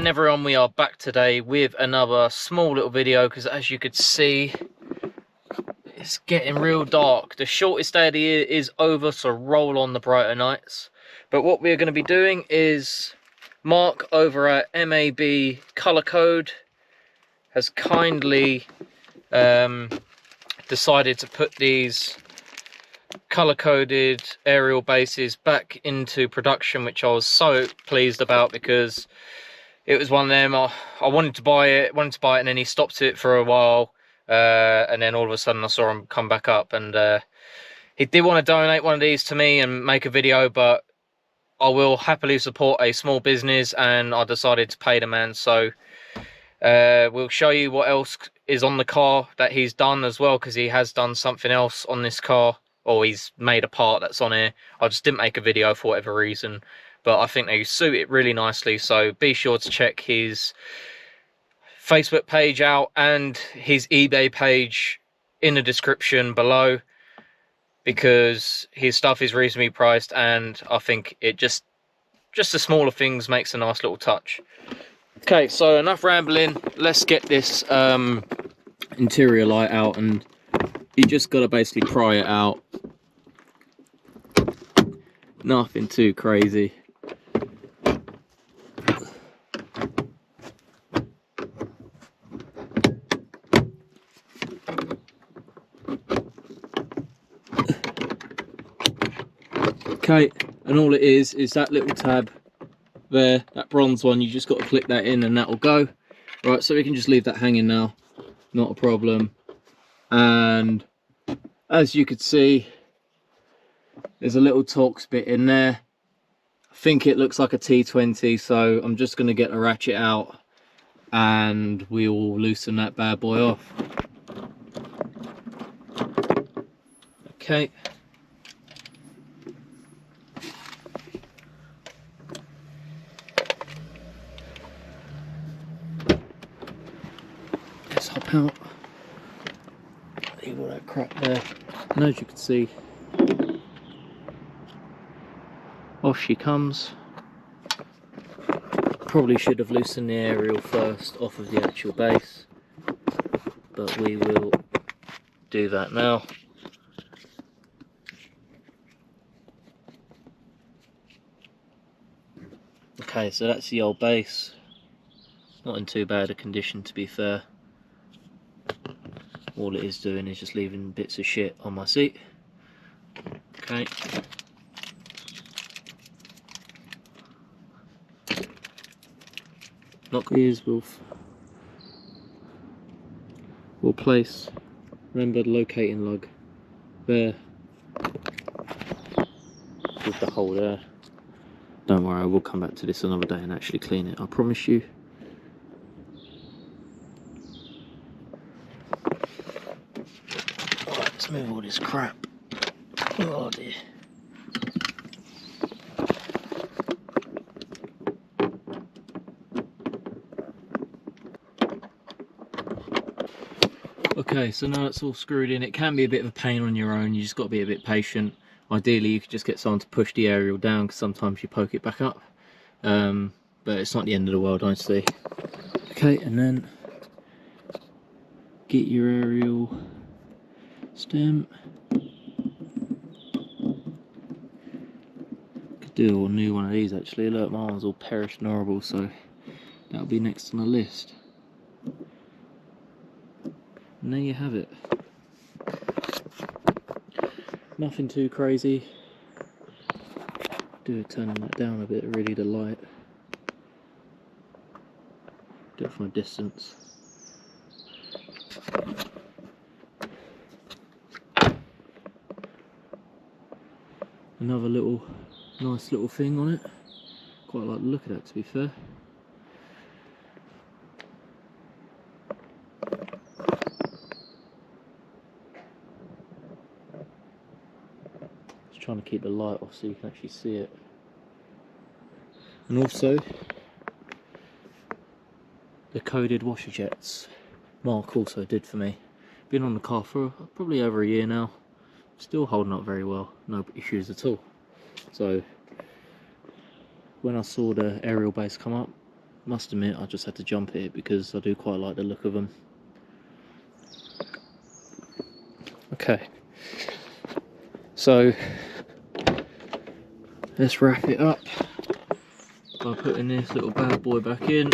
morning everyone, we are back today with another small little video because as you could see it's getting real dark. The shortest day of the year is over, so roll on the brighter nights. But what we're going to be doing is Mark over at M.A.B Color Code has kindly decided to put these color coded aerial bases back into production, which I was so pleased about because it was one of them. I wanted to buy it, and then he stopped it for a while, and then all of a sudden I saw him come back up, and he did want to donate one of these to me and make a video, but I will happily support a small business, and I decided to pay the man. So we'll show you what else is on the car that he's done as well, because he has done something else on this car, or he's made a part that's on here. I just didn't make a video for whatever reason, but I think they suit it really nicely. So be sure to check his Facebook page out and his eBay page in the description below, because his stuff is reasonably priced, and I think it just the smaller things makes a nice little touch. Okay, so enough rambling, let's get this interior light out, and you just got to basically pry it out. Nothing too crazy. Okay, and all it is that little tab there, that bronze one. You just got to click that in and that will go. Right, so we can just leave that hanging now, not a problem. And as you could see, there's a little Torx bit in there. I think it looks like a T20, so I'm just going to get the ratchet out and we will loosen that bad boy off. Okay. Let's hop out. Leave all that crap there. And as you can see, off she comes. Probably should have loosened the aerial first off of the actual base, but we will do that now. Okay, so that's the old base. Not in too bad a condition, to be fair. All it is doing is just leaving bits of shit on my seat. Okay. Lock these, we'll place, remember the locating lug there with the hole there. Don't worry, I will come back to this another day and actually clean it, I promise you. Alright, let's move all this crap. Oh dear. Okay, so now it's all screwed in. It can be a bit of a pain on your own, you just got to be a bit patient. Ideally you could just get someone to push the aerial down, because sometimes you poke it back up, but it's not the end of the world, honestly. Okay, and then get your aerial stem. Could do a new one of these actually. Look, my one's all perished and horrible, so that'll be next on the list. And there you have it. Nothing too crazy. Do it turning that down a bit, really, the light. Do it from a distance. Another little, nice little thing on it. Quite like the look of that, to be fair. Trying to keep the light off so you can actually see it. And also the coded washer jets Mark also did for me. Been on the car for probably over a year now, still holding up very well, no issues at all. So when I saw the aerial base come up, must admit, I just had to jump at it because I do quite like the look of them. Okay, so let's wrap it up by putting this little bad boy back in.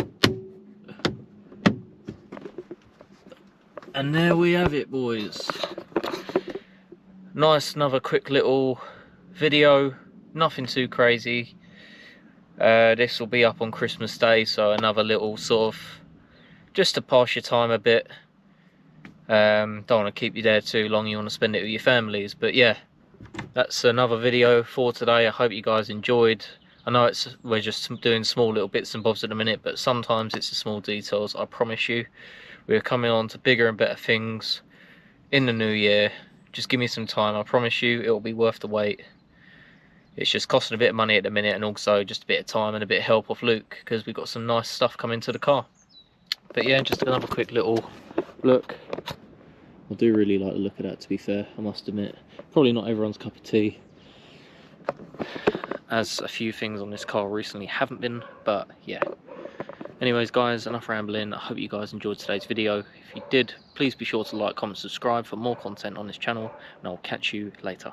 And there we have it, boys. Nice, another quick little video, nothing too crazy. This will be up on Christmas Day, so another little sort of, just to pass your time a bit. Don't want to keep you there too long, you want to spend it with your families. But yeah, that's another video for today. I hope you guys enjoyed. I know we're just doing small little bits and bobs at the minute, but sometimes it's the small details. I promise you, we're coming on to bigger and better things in the new year. Just give me some time, I promise you it'll be worth the wait. It's just costing a bit of money at the minute, and also just a bit of time and a bit of help off Luke, because we've got some nice stuff coming to the car. But yeah, just another quick little look. I do really like the look of that, to be fair, I must admit. Probably not everyone's cup of tea, as a few things on this car recently haven't been, but yeah. Anyways guys, enough rambling. I hope you guys enjoyed today's video. If you did, please be sure to like, comment, subscribe for more content on this channel, and I'll catch you later.